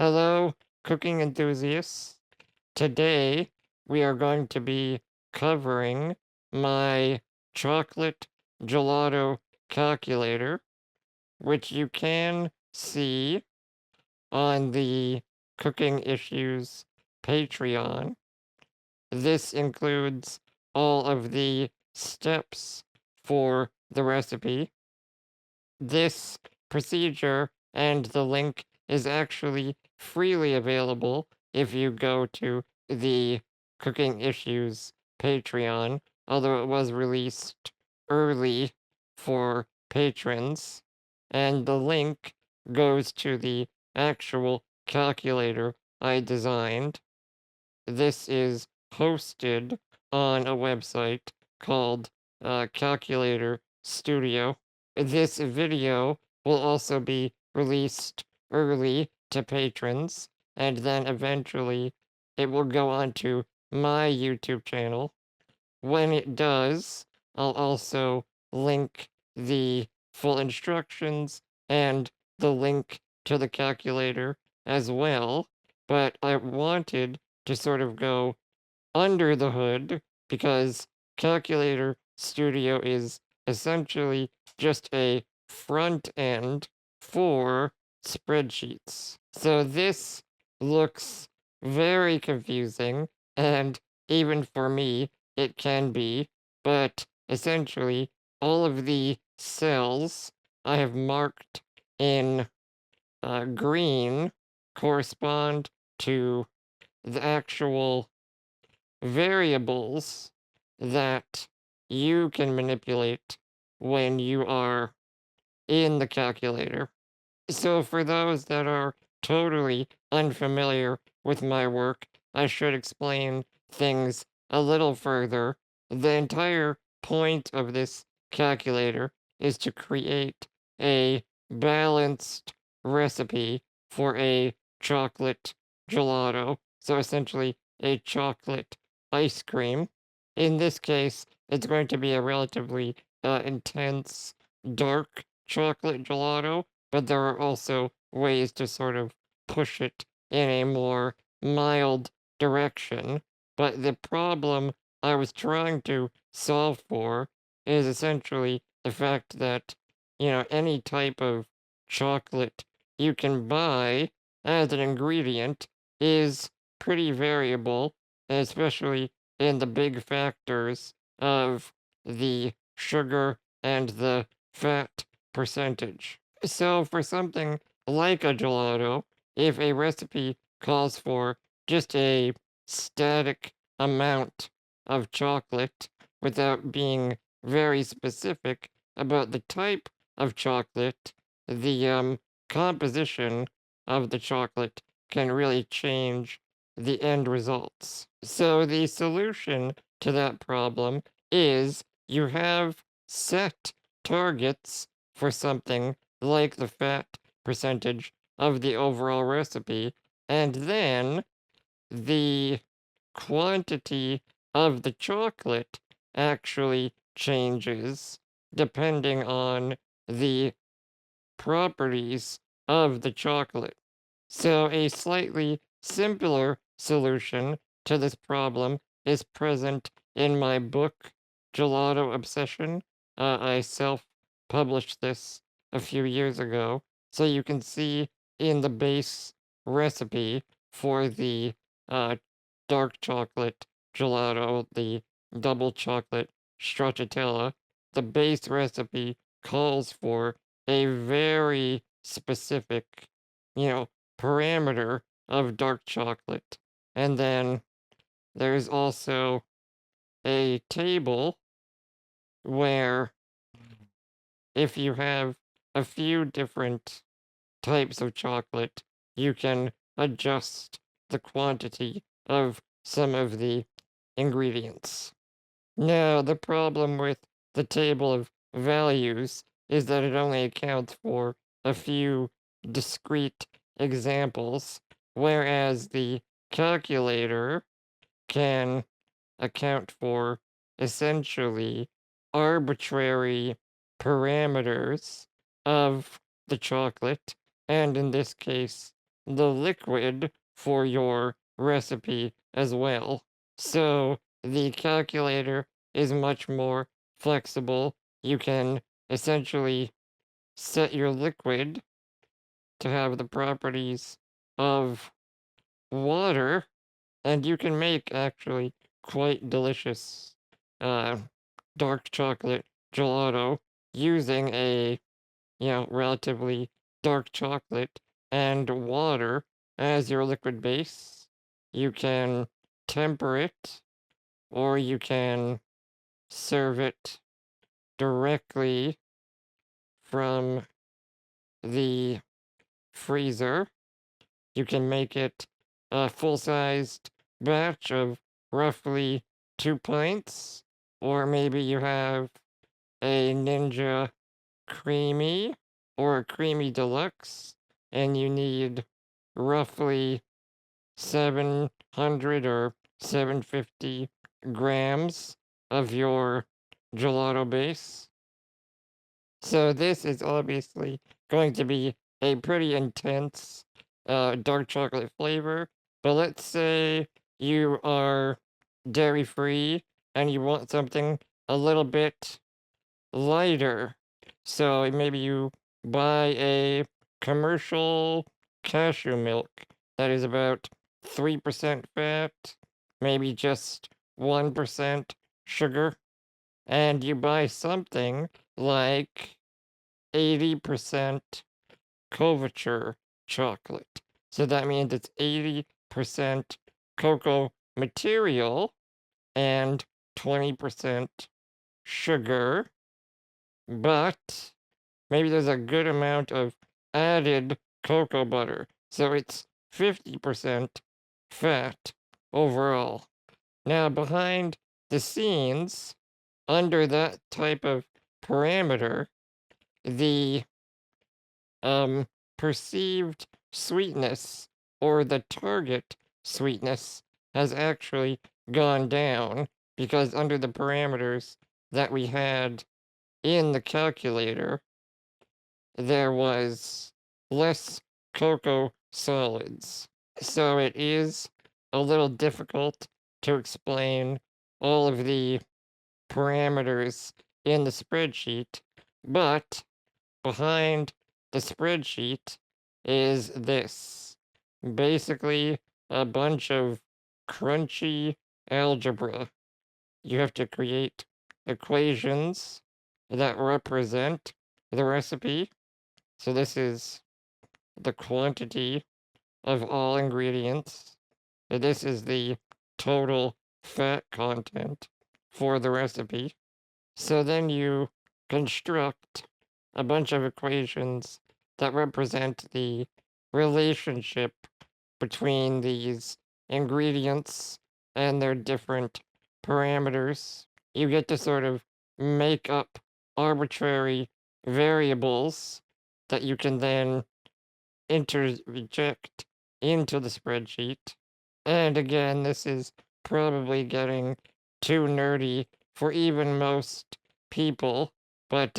Hello, cooking enthusiasts. Today we are going to be covering my chocolate gelato calculator, which you can see on the Cooking Issues Patreon. This includes all of the steps for the recipe. This procedure and the link is actually freely available if you go to the Cooking Issues Patreon, although it was released early for patrons. And the link goes to the actual calculator I designed. This is hosted on a website called Calculator Studio. This video will also be released early to patrons, and then eventually it will go onto my YouTube channel. When it does, I'll also link the full instructions and the link to the calculator as well, but I wanted to sort of go under the hood because Calculator Studio is essentially just a front end for spreadsheets. So this looks very confusing, and even for me, it can be, but essentially, all of the cells I have marked in green correspond to the actual variables that you can manipulate when you are in the calculator. So, for those that are totally unfamiliar with my work, I should explain things a little further. The entire point of this calculator is to create a balanced recipe for a chocolate gelato. So, essentially, a chocolate ice cream. In this case, it's going to be a relatively intense, dark chocolate gelato, but there are also ways to sort of push it in a more mild direction. But the problem I was trying to solve for is essentially the fact that, any type of chocolate you can buy as an ingredient is pretty variable, especially in the big factors of the sugar and the fat percentage. So, for something like a gelato, if a recipe calls for just a static amount of chocolate without being very specific about the type of chocolate, the composition of the chocolate can really change the end results. So, the solution to that problem is you have set targets for something like the fat percentage of the overall recipe, and then the quantity of the chocolate actually changes depending on the properties of the chocolate. So, a slightly simpler solution to this problem is present in my book, Gelato Obsession. I self published this a few years ago, so you can see in the base recipe for the uh, dark chocolate gelato, the double chocolate stracciatella, the base recipe calls for a very specific, you know, parameter of dark chocolate. And then there's also a table where if you have a few different types of chocolate, you can adjust the quantity of some of the ingredients. Now, the problem with the table of values is that it only accounts for a few discrete examples, whereas the calculator can account for essentially arbitrary parameters of the chocolate, and in this case, the liquid for your recipe as well. So the calculator is much more flexible. You can essentially set your liquid to have the properties of water, and you can make actually quite delicious uh, dark chocolate gelato using a relatively dark chocolate and water as your liquid base. You can temper it, or you can serve it directly from the freezer. You can make it a full sized batch of roughly 2 pints, or maybe you have a Ninja Creamy or a Creamy Deluxe, and you need roughly 700 or 750 grams of your gelato base. So this is obviously going to be a pretty intense dark chocolate flavor. But let's say you are dairy free and you want something a little bit lighter. So maybe you buy a commercial cashew milk that is about 3% fat, maybe just 1% sugar, and you buy something like 80% couverture chocolate. So that means it's 80% cocoa material and 20% sugar, but maybe there's a good amount of added cocoa butter. So it's 50% fat overall. Now, behind the scenes, under that type of parameter, the perceived sweetness or the target sweetness has actually gone down because under the parameters that we had in the calculator, there was less cocoa solids. So it is a little difficult to explain all of the parameters in the spreadsheet, but behind the spreadsheet is this. Basically, a bunch of crunchy algebra. You have to create equations that represent the recipe. So this is the quantity of all ingredients. This is the total fat content for the recipe. So then you construct a bunch of equations that represent the relationship between these ingredients and their different parameters. You get to sort of make up arbitrary variables that you can then interject into the spreadsheet. And again, this is probably getting too nerdy for even most people, but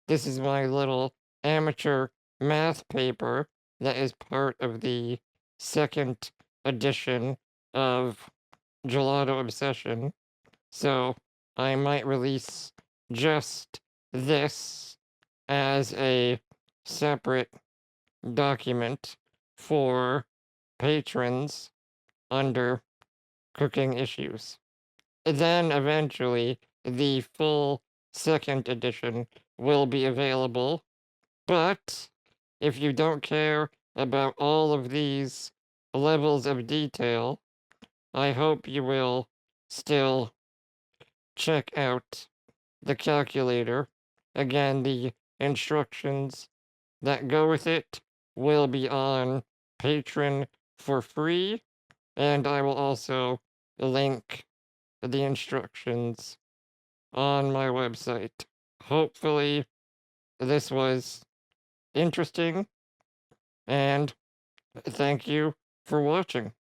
this is my little amateur math paper that is part of the second edition of Gelato Obsession. So I might release just this as a separate document for patrons under cooking issues. Then eventually the full second edition will be available, but if you don't care about all of these levels of detail, I hope you will still check out the calculator. Again, the instructions that go with it will be on Patreon for free, and I will also link the instructions on my website. Hopefully, this was interesting, and thank you for watching.